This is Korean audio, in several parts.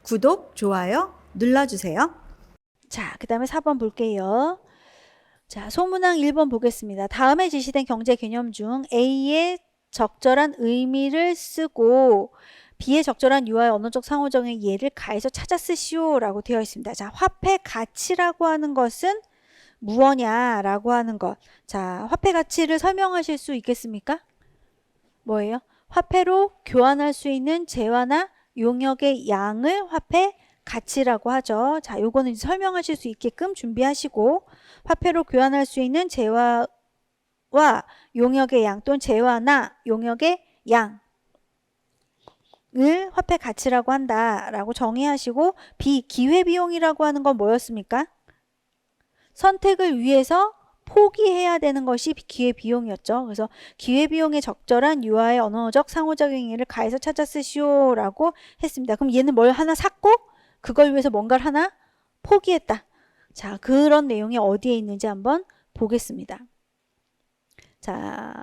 구독, 좋아요 눌러주세요. 자, 그 다음에 4번 볼게요. 자, 소문항 1번 보겠습니다. 다음에 제시된 경제 개념 중 A의 적절한 의미를 쓰고 B의 적절한 유아의 언어적 상호작용의 예를 가해서 찾아 쓰시오 라고 되어 있습니다. 자, 화폐 가치라고 하는 것은 무엇냐라고 하는 것. 자, 화폐 가치를 설명하실 수 있겠습니까? 뭐예요? 화폐로 교환할 수 있는 재화나 용역의 양을 화폐 가치라고 하죠. 자, 요거는 이제 설명하실 수 있게끔 준비하시고 화폐로 교환할 수 있는 재화와 용역의 양 또는 재화나 용역의 양을 화폐 가치라고 한다라고 정의하시고 기회비용이라고 하는 건 뭐였습니까? 선택을 위해서 포기해야 되는 것이 기회비용이었죠. 그래서 기회비용의 적절한 유아의 언어적 상호작용을 가해서 찾아 쓰시오라고 했습니다. 그럼 얘는 뭘 하나 샀고 그걸 위해서 뭔가를 하나 포기했다. 자, 그런 내용이 어디에 있는지 한번 보겠습니다. 자,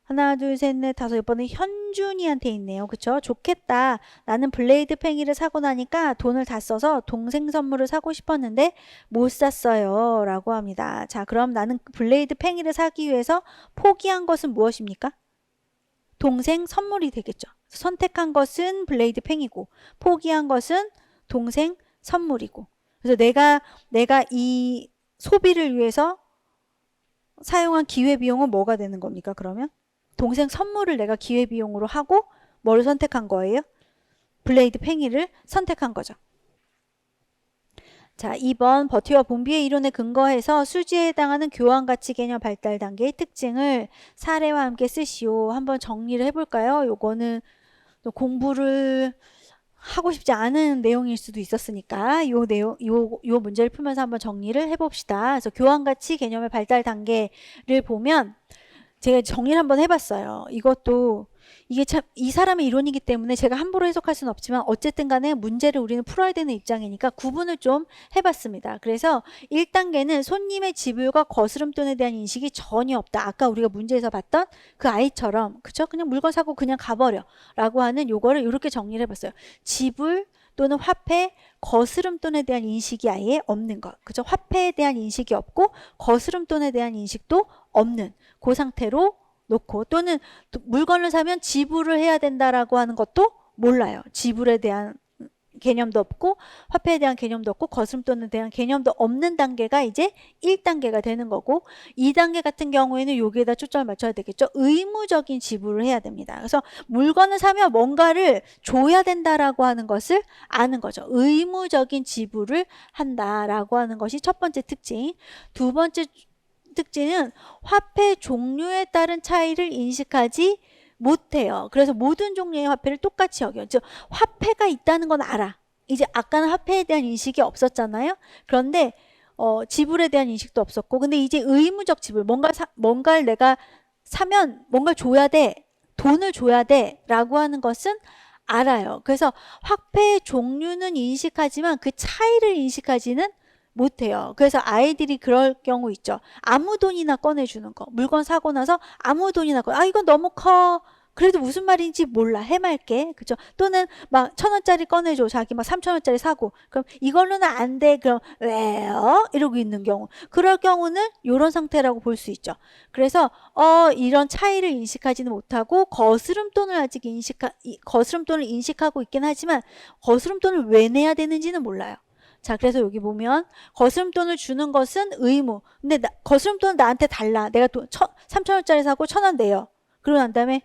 하나, 둘, 셋, 넷, 다섯, 이번에 현준이한테 있네요. 그쵸? 좋겠다. 나는 블레이드 팽이를 사고 나니까 돈을 다 써서 동생 선물을 사고 싶었는데 못 샀어요. 라고 합니다. 자, 그럼 나는 블레이드 팽이를 사기 위해서 포기한 것은 무엇입니까? 동생 선물이 되겠죠. 선택한 것은 블레이드 팽이고 포기한 것은 동생 선물이고. 그래서 내가 이 소비를 위해서 사용한 기회비용은 뭐가 되는 겁니까? 그러면? 동생 선물을 내가 기회비용으로 하고 뭘 선택한 거예요? 블레이드 팽이를 선택한 거죠. 자, 2번 버티와 본비의 이론에 근거해서 수지에 해당하는 교환가치 개념 발달 단계의 특징을 사례와 함께 쓰시오. 한번 정리를 해볼까요? 요거는 공부를 하고 싶지 않은 내용일 수도 있었으니까 요 문제를 풀면서 한번 정리를 해봅시다. 그래서 교환가치 개념의 발달 단계를 보면 제가 정리를 한번 해봤어요. 이것도 이게 참 이 사람의 이론이기 때문에 제가 함부로 해석할 수는 없지만 어쨌든 간에 문제를 우리는 풀어야 되는 입장이니까 구분을 좀 해봤습니다. 그래서 1단계는 손님의 지불과 거스름돈에 대한 인식이 전혀 없다. 아까 우리가 문제에서 봤던 그 아이처럼 그쵸? 그냥 물건 사고 그냥 가버려 라고 하는 요거를 이렇게 정리를 해봤어요. 지불 또는 화폐, 거스름돈에 대한 인식이 아예 없는 것. 그죠? 화폐에 대한 인식이 없고 거스름돈에 대한 인식도 없는 그 상태로 놓고 또는 물건을 사면 지불을 해야 된다라고 하는 것도 몰라요. 지불에 대한 개념도 없고 화폐에 대한 개념도 없고 거스름돈에 대한 개념도 없는 단계가 이제 1단계가 되는 거고 2단계 같은 경우에는 여기에다 초점을 맞춰야 되겠죠. 의무적인 지불을 해야 됩니다. 그래서 물건을 사면 뭔가를 줘야 된다라고 하는 것을 아는 거죠. 의무적인 지불을 한다라고 하는 것이 첫 번째 특징. 두 번째 특징은 화폐 종류에 따른 차이를 인식하지 못해요. 그래서 모든 종류의 화폐를 똑같이 여겨요. 즉 화폐가 있다는 건 알아. 이제 아까는 화폐에 대한 인식이 없었잖아요. 그런데 지불에 대한 인식도 없었고 근데 이제 의무적 지불 뭔가를 내가 사면 뭔가를 줘야 돼. 돈을 줘야 돼 라고 하는 것은 알아요. 그래서 화폐의 종류는 인식하지만 그 차이를 인식하지는 못해요. 그래서 아이들이 그럴 경우 있죠. 아무 돈이나 꺼내주는 거. 물건 사고 나서 아무 돈이나 이건 너무 커. 그래도 무슨 말인지 몰라. 해맑게. 그죠? 또는 막 1,000원짜리 꺼내줘. 자기 막 3,000원짜리 사고. 그럼 이걸로는 안 돼. 그럼 왜요? 이러고 있는 경우. 그럴 경우는 이런 상태라고 볼 수 있죠. 그래서 이런 차이를 인식하지는 못하고 거스름돈을 거스름돈을 인식하고 있긴 하지만 거스름돈을 왜 내야 되는지는 몰라요. 자, 그래서 여기 보면 거스름돈을 주는 것은 의무. 근데 거스름돈은 나한테 달라. 내가 3,000원짜리 사고 1,000원 내요. 그러고 난 다음에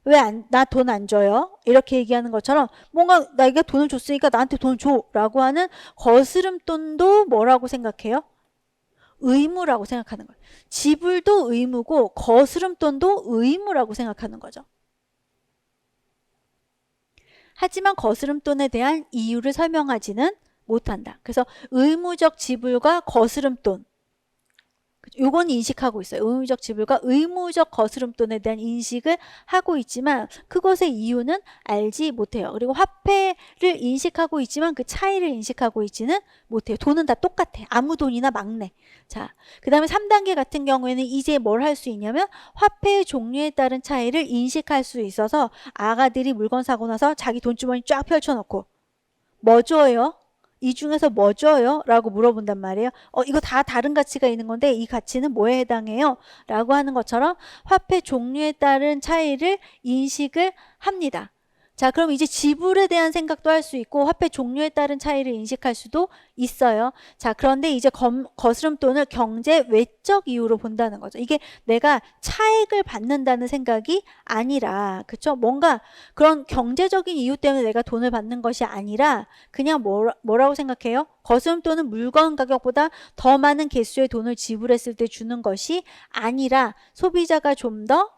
왜 나 돈 안 줘요? 이렇게 얘기하는 것처럼 뭔가 내가 돈을 줬으니까 나한테 돈을 줘 라고 하는 거스름돈도 뭐라고 생각해요? 의무라고 생각하는 거예요. 지불도 의무고 거스름돈도 의무라고 생각하는 거죠. 하지만 거스름돈에 대한 이유를 설명하지는 못한다. 그래서 의무적 지불과 거스름돈 요건 인식하고 있어요. 의무적 지불과 의무적 거스름돈에 대한 인식을 하고 있지만 그것의 이유는 알지 못해요. 그리고 화폐를 인식하고 있지만 그 차이를 인식하고 있지는 못해요. 돈은 다 똑같아. 아무 돈이나 막 내. 자, 그 다음에 3단계 같은 경우에는 이제 뭘 할 수 있냐면 화폐의 종류에 따른 차이를 인식할 수 있어서 아가들이 물건 사고 나서 자기 돈주머니 쫙 펼쳐놓고 뭐 줘요? 이 중에서 뭐 줘요? 라고 물어본단 말이에요. 이거 다 다른 가치가 있는 건데 이 가치는 뭐에 해당해요? 라고 하는 것처럼 화폐 종류에 따른 차이를 인식을 합니다. 자, 그럼 이제 지불에 대한 생각도 할 수 있고 화폐 종류에 따른 차이를 인식할 수도 있어요. 자, 그런데 이제 거스름돈을 경제 외적 이유로 본다는 거죠. 이게 내가 차익을 받는다는 생각이 아니라, 그쵸? 뭔가 그런 경제적인 이유 때문에 내가 돈을 받는 것이 아니라 그냥 뭐라고 생각해요? 거스름돈은 물건 가격보다 더 많은 개수의 돈을 지불했을 때 주는 것이 아니라 소비자가 좀 더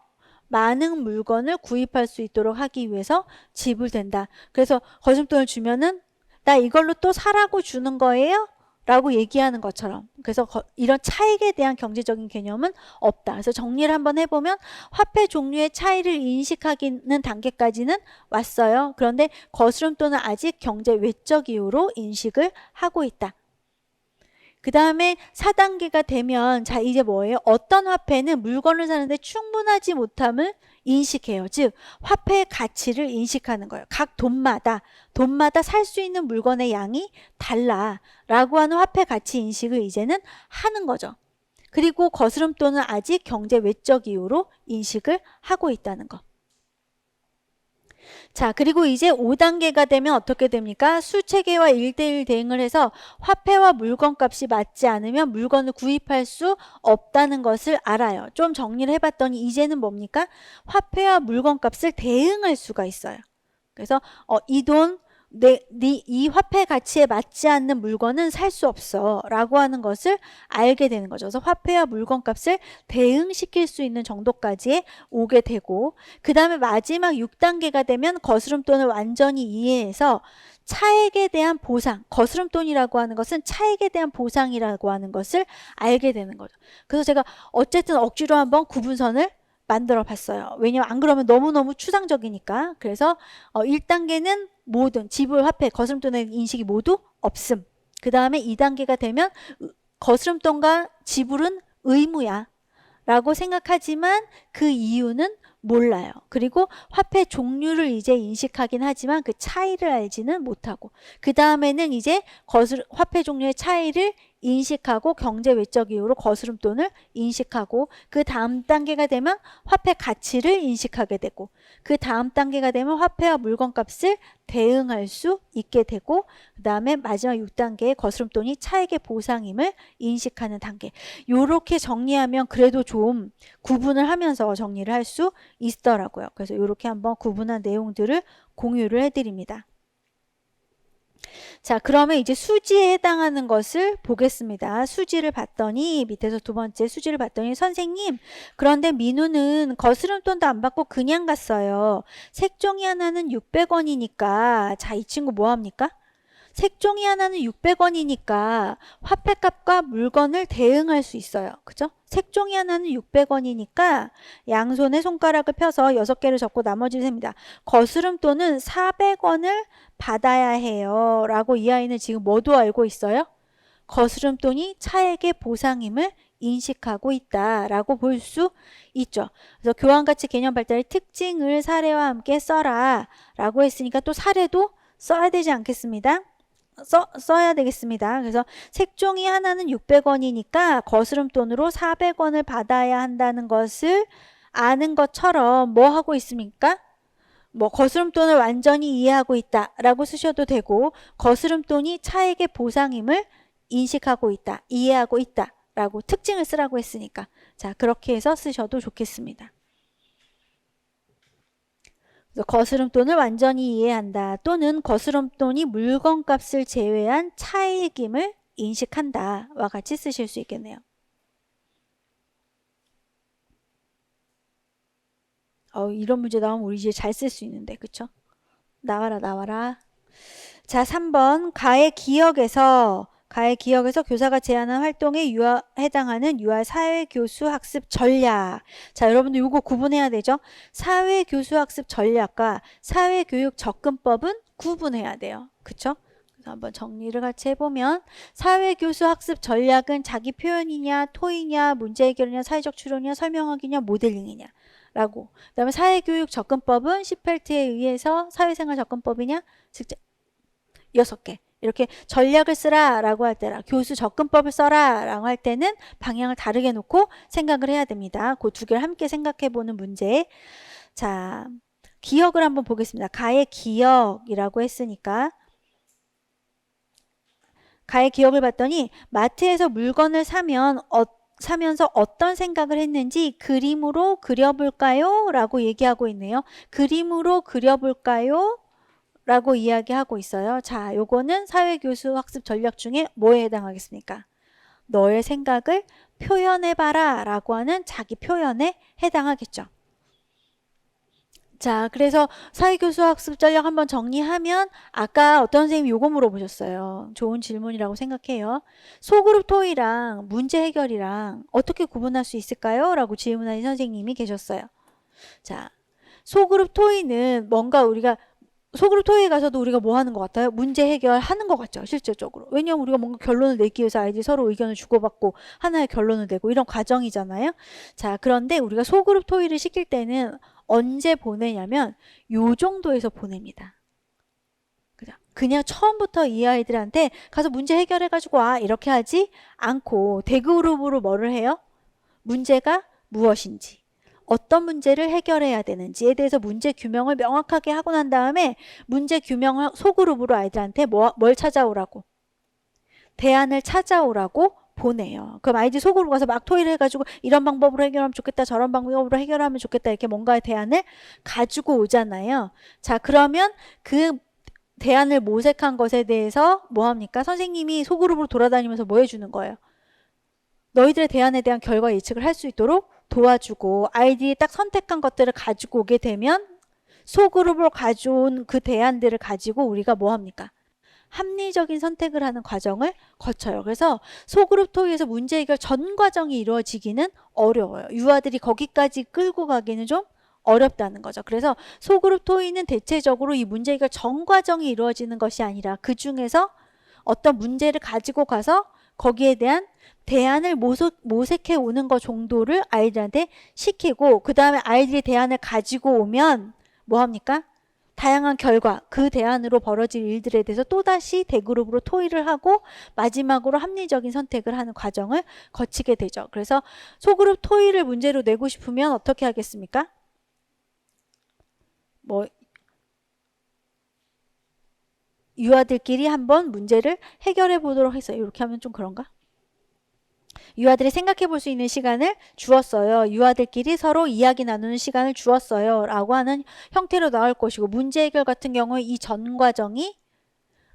많은 물건을 구입할 수 있도록 하기 위해서 지불된다. 그래서 거스름돈을 주면은 나 이걸로 또 사라고 주는 거예요? 라고 얘기하는 것처럼. 그래서 이런 차익에 대한 경제적인 개념은 없다. 그래서 정리를 한번 해보면 화폐 종류의 차이를 인식하기는 단계까지는 왔어요. 그런데 거스름돈은 아직 경제 외적 이유로 인식을 하고 있다. 그 다음에 4단계가 되면 자 이제 뭐예요? 어떤 화폐는 물건을 사는데 충분하지 못함을 인식해요. 즉 화폐의 가치를 인식하는 거예요. 각 돈마다 살 수 있는 물건의 양이 달라라고 하는 화폐 가치 인식을 이제는 하는 거죠. 그리고 거스름돈은 아직 경제 외적 이유로 인식을 하고 있다는 거. 자, 그리고 이제 5단계가 되면 어떻게 됩니까? 수체계와 1대1 대응을 해서 화폐와 물건값이 맞지 않으면 물건을 구입할 수 없다는 것을 알아요. 좀 정리를 해봤더니 이제는 뭡니까? 화폐와 물건값을 대응할 수가 있어요. 그래서 이 화폐 가치에 맞지 않는 물건은 살 수 없어 라고 하는 것을 알게 되는 거죠. 그래서 화폐와 물건값을 대응시킬 수 있는 정도까지 오게 되고 그 다음에 마지막 6단계가 되면 거스름돈을 완전히 이해해서 차액에 대한 보상, 거스름돈이라고 하는 것은 차액에 대한 보상이라고 하는 것을 알게 되는 거죠. 그래서 제가 어쨌든 억지로 한번 구분선을 만들어 봤어요. 왜냐면 안 그러면 너무너무 추상적이니까. 그래서 1단계는 모든 지불, 화폐, 거스름돈의 인식이 모두 없음. 그 다음에 2단계가 되면 거스름돈과 지불은 의무야 라고 생각하지만 그 이유는 몰라요. 그리고 화폐 종류를 이제 인식하긴 하지만 그 차이를 알지는 못하고 그 다음에는 이제 화폐 종류의 차이를 인식하고 경제 외적 이유로 거스름돈을 인식하고 그 다음 단계가 되면 화폐 가치를 인식하게 되고 그 다음 단계가 되면 화폐와 물건값을 대응할 수 있게 되고 그 다음에 마지막 6단계의 거스름돈이 차액의 보상임을 인식하는 단계. 요렇게 정리하면 그래도 좀 구분을 하면서 정리를 할 수 있더라고요. 그래서 요렇게 한번 구분한 내용들을 공유를 해드립니다. 자, 그러면 이제 수지에 해당하는 것을 보겠습니다. 수지를 봤더니 밑에서 두 번째 수지를 봤더니 선생님 그런데 민우는 거스름돈도 안 받고 그냥 갔어요. 색종이 하나는 600원이니까 자, 이 친구 뭐 합니까? 색종이 하나는 600원이니까 화폐값과 물건을 대응할 수 있어요. 그죠? 색종이 하나는 600원이니까 양손에 손가락을 펴서 6개를 접고 나머지를 셉니다. 거스름돈은 400원을 받아야 해요. 라고 이 아이는 지금 뭐도 알고 있어요? 거스름돈이 차액의 보상임을 인식하고 있다라고 볼 수 있죠. 그래서 교환가치 개념 발달의 특징을 사례와 함께 써라 라고 했으니까 또 사례도 써야 되지 않겠습니다. 써야 되겠습니다. 그래서 색종이 하나는 600원이니까 거스름돈으로 400원을 받아야 한다는 것을 아는 것처럼 뭐 하고 있습니까? 뭐 거스름돈을 완전히 이해하고 있다라고 쓰셔도 되고 거스름돈이 차액의 보상임을 인식하고 있다, 이해하고 있다라고 특징을 쓰라고 했으니까 자 그렇게 해서 쓰셔도 좋겠습니다. 거스름돈을 완전히 이해한다 또는 거스름돈이 물건값을 제외한 차익임을 인식한다 와 같이 쓰실 수 있겠네요. 이런 문제 나오면 우리 이제 잘 쓸 수 있는데 그쵸? 나와라. 자 3번 가의 기억에서 교사가 제안한 활동에 해당하는 유아 사회교수 학습 전략. 자, 여러분들 이거 구분해야 되죠? 사회교수 학습 전략과 사회교육 접근법은 구분해야 돼요. 그쵸? 그래서 한번 정리를 같이 해보면 사회교수 학습 전략은 자기 표현이냐, 토의냐, 문제 해결이냐, 사회적 추론이냐, 설명하기냐, 모델링이냐. 라고. 그 다음에 사회교육 접근법은 시펠트에 의해서 사회생활 접근법이냐, 6개. 이렇게 전략을 쓰라 라고 할 때랑 교수 접근법을 써라 라고 할 때는 방향을 다르게 놓고 생각을 해야 됩니다. 그 두 개를 함께 생각해 보는 문제. 자, 기억을 한번 보겠습니다. 가의 기억이라고 했으니까 가의 기억을 봤더니 마트에서 물건을 사면서 어떤 생각을 했는지 그림으로 그려볼까요? 라고 얘기하고 있네요. 그림으로 그려볼까요? 라고 이야기하고 있어요. 자, 요거는 사회교수 학습 전략 중에 뭐에 해당하겠습니까? 너의 생각을 표현해봐라 라고 하는 자기 표현에 해당하겠죠. 자, 그래서 사회교수 학습 전략 한번 정리하면 아까 어떤 선생님이 요거 물어보셨어요. 좋은 질문이라고 생각해요. 소그룹 토의랑 문제 해결이랑 어떻게 구분할 수 있을까요? 라고 질문하신 선생님이 계셨어요. 자, 소그룹 토의는 뭔가 우리가 소그룹 토의에 가서도 우리가 뭐 하는 것 같아요? 문제 해결하는 것 같죠, 실질적으로. 왜냐하면 우리가 뭔가 결론을 내기 위해서 아이들이 서로 의견을 주고받고 하나의 결론을 내고 이런 과정이잖아요. 자, 그런데 우리가 소그룹 토의를 시킬 때는 언제 보내냐면 요 정도에서 보냅니다. 그냥 처음부터 이 아이들한테 가서 문제 해결해가지고 와 이렇게 하지 않고 대그룹으로 뭐를 해요? 문제가 무엇인지 어떤 문제를 해결해야 되는지에 대해서 문제 규명을 명확하게 하고 난 다음에 문제 규명을 소그룹으로 아이들한테 뭘 찾아오라고? 대안을 찾아오라고 보내요. 그럼 아이들이 속으로 가서 막 토의를 해가지고 이런 방법으로 해결하면 좋겠다, 저런 방법으로 해결하면 좋겠다 이렇게 뭔가의 대안을 가지고 오잖아요. 자, 그러면 그 대안을 모색한 것에 대해서 뭐 합니까? 선생님이 소그룹으로 돌아다니면서 뭐 해주는 거예요? 너희들의 대안에 대한 결과 예측을 할 수 있도록 도와주고 아이들이 딱 선택한 것들을 가지고 오게 되면 소그룹으로 가져온 그 대안들을 가지고 우리가 뭐 합니까? 합리적인 선택을 하는 과정을 거쳐요. 그래서 소그룹 토의에서 문제 해결 전 과정이 이루어지기는 어려워요. 유아들이 거기까지 끌고 가기는 좀 어렵다는 거죠. 그래서 소그룹 토의는 대체적으로 이 문제 해결 전 과정이 이루어지는 것이 아니라 그 중에서 어떤 문제를 가지고 가서 거기에 대한 대안을 모색해 오는 것 정도를 아이들한테 시키고 그 다음에 아이들이 대안을 가지고 오면 뭐 합니까? 다양한 결과, 그 대안으로 벌어질 일들에 대해서 또다시 대그룹으로 토의를 하고 마지막으로 합리적인 선택을 하는 과정을 거치게 되죠. 그래서 소그룹 토의를 문제로 내고 싶으면 어떻게 하겠습니까? 뭐 유아들끼리 한번 문제를 해결해 보도록 했어요. 이렇게 하면 좀 그런가? 유아들이 생각해 볼 수 있는 시간을 주었어요. 유아들끼리 서로 이야기 나누는 시간을 주었어요. 라고 하는 형태로 나올 것이고 문제 해결 같은 경우에 이 전 과정이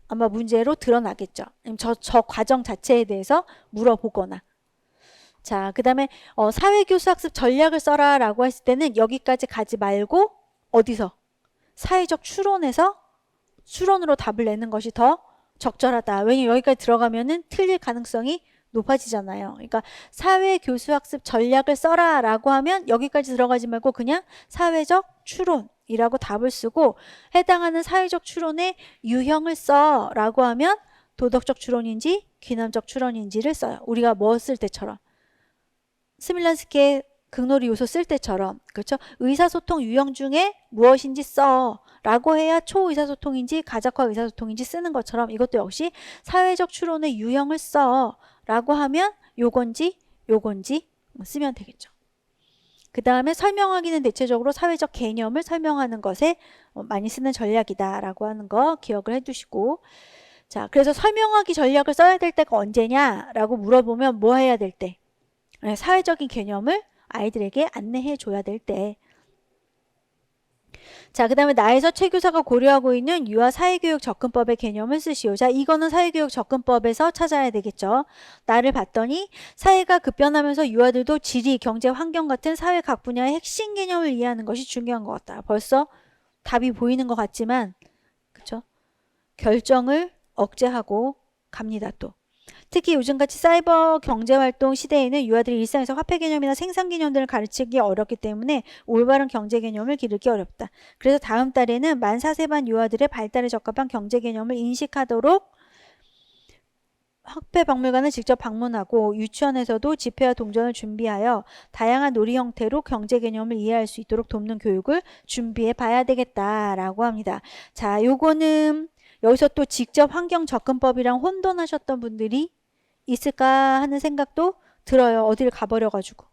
아마 문제로 드러나겠죠. 저 과정 자체에 대해서 물어보거나. 자, 그 다음에 사회교수학습 전략을 써라 라고 했을 때는 여기까지 가지 말고 어디서? 사회적 추론에서 추론으로 답을 내는 것이 더 적절하다. 왜냐면 여기까지 들어가면은 틀릴 가능성이 높아지잖아요. 그러니까 사회교수학습 전략을 써라 라고 하면 여기까지 들어가지 말고 그냥 사회적 추론이라고 답을 쓰고 해당하는 사회적 추론의 유형을 써 라고 하면 도덕적 추론인지 귀남적 추론인지를 써요. 우리가 뭐 쓸 때처럼 스밀란스키의 극놀이 요소 쓸 때처럼 그렇죠? 의사소통 유형 중에 무엇인지 써 라고 해야 초의사소통인지 가작화 의사소통인지 쓰는 것처럼 이것도 역시 사회적 추론의 유형을 써 라고 하면 요건지 쓰면 되겠죠. 그 다음에 설명하기는 대체적으로 사회적 개념을 설명하는 것에 많이 쓰는 전략이다 라고 하는 거 기억을 해두시고 자, 그래서 설명하기 전략을 써야 될 때가 언제냐 라고 물어보면 뭐 해야 될 때? 사회적인 개념을 아이들에게 안내해 줘야 될 때. 자, 그 다음에 나에서 최 교사가 고려하고 있는 유아 사회교육 접근법의 개념을 쓰시오. 자, 이거는 사회교육 접근법에서 찾아야 되겠죠. 나를 봤더니 사회가 급변하면서 유아들도 지리, 경제, 환경 같은 사회 각 분야의 핵심 개념을 이해하는 것이 중요한 것 같다. 벌써 답이 보이는 것 같지만 그쵸? 결정을 억제하고 갑니다 또. 특히 요즘같이 사이버 경제활동 시대에는 유아들이 일상에서 화폐 개념이나 생산 개념들을 가르치기 어렵기 때문에 올바른 경제 개념을 기르기 어렵다. 그래서 다음 달에는 만 4세 반 유아들의 발달에 적합한 경제 개념을 인식하도록 학폐박물관을 직접 방문하고 유치원에서도 집회와 동전을 준비하여 다양한 놀이 형태로 경제 개념을 이해할 수 있도록 돕는 교육을 준비해 봐야 되겠다라고 합니다. 자, 요거는 여기서 또 직접 환경 접근법이랑 혼돈하셨던 분들이 있을까 하는 생각도 들어요. 어딜 가버려가지고.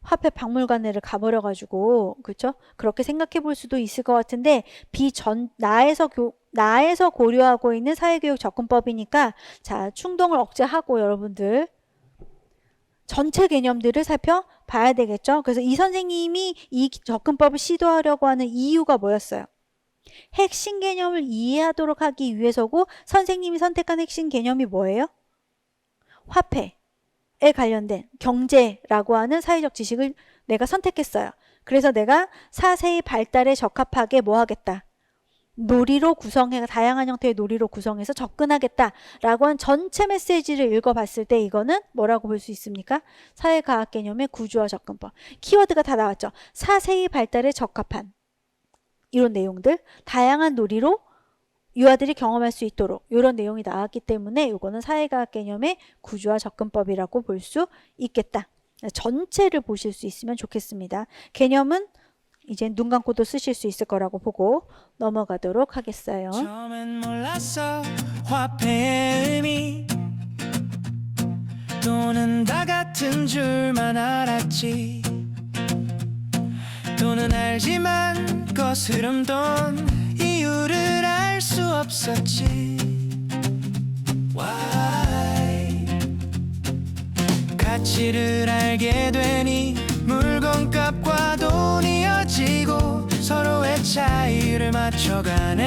화폐 박물관에를 가버려가지고, 그렇죠? 그렇게 생각해 볼 수도 있을 것 같은데, 나에서 고려하고 있는 사회교육 접근법이니까, 자, 충동을 억제하고 여러분들, 전체 개념들을 살펴봐야 되겠죠? 그래서 이 선생님이 이 접근법을 시도하려고 하는 이유가 뭐였어요? 핵심 개념을 이해하도록 하기 위해서고, 선생님이 선택한 핵심 개념이 뭐예요? 화폐. 에 관련된 경제라고 하는 사회적 지식을 내가 선택했어요. 그래서 내가 4세의 발달에 적합하게 뭐 하겠다? 놀이로 구성해, 다양한 형태의 놀이로 구성해서 접근하겠다라고 한 전체 메시지를 읽어봤을 때 이거는 뭐라고 볼 수 있습니까? 사회과학 개념의 구조화 접근법. 키워드가 다 나왔죠. 4세의 발달에 적합한 이런 내용들, 다양한 놀이로 유아들이 경험할 수 있도록 이런 내용이 나왔기 때문에 이거는 사회과학 개념의 구조화 접근법이라고 볼 수 있겠다. 전체를 보실 수 있으면 좋겠습니다. 개념은 이제 눈 감고도 쓰실 수 있을 거라고 보고 넘어가도록 하겠어요. 처음엔 몰랐어 화폐의 의미 돈은 다 같은 줄만 알았지 돈은 알지만 거스름 돈 이유를 알 수 없었지 Why 가치를 알게 되니 물건값과 돈이 이어지고 서로의 차이를 맞춰가네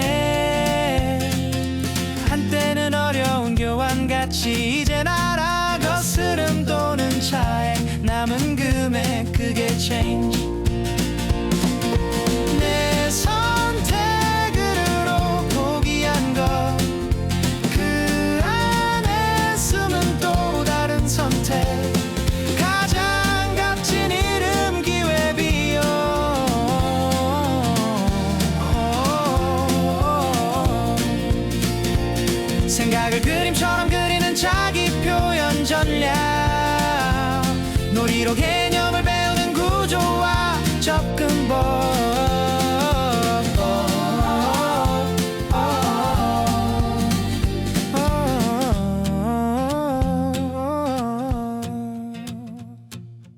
한때는 어려운 교환 가치 이젠 알아 거스름 도는 차에 남은 금액 그게 change 내 선택으로 포기한 것 그 안에 숨은 또 다른 선택 가장 값진 이름 기회비용 생각을 그림처럼 그리는 자기 표현 전략 놀이로 개념을 배우는 구조와 접근법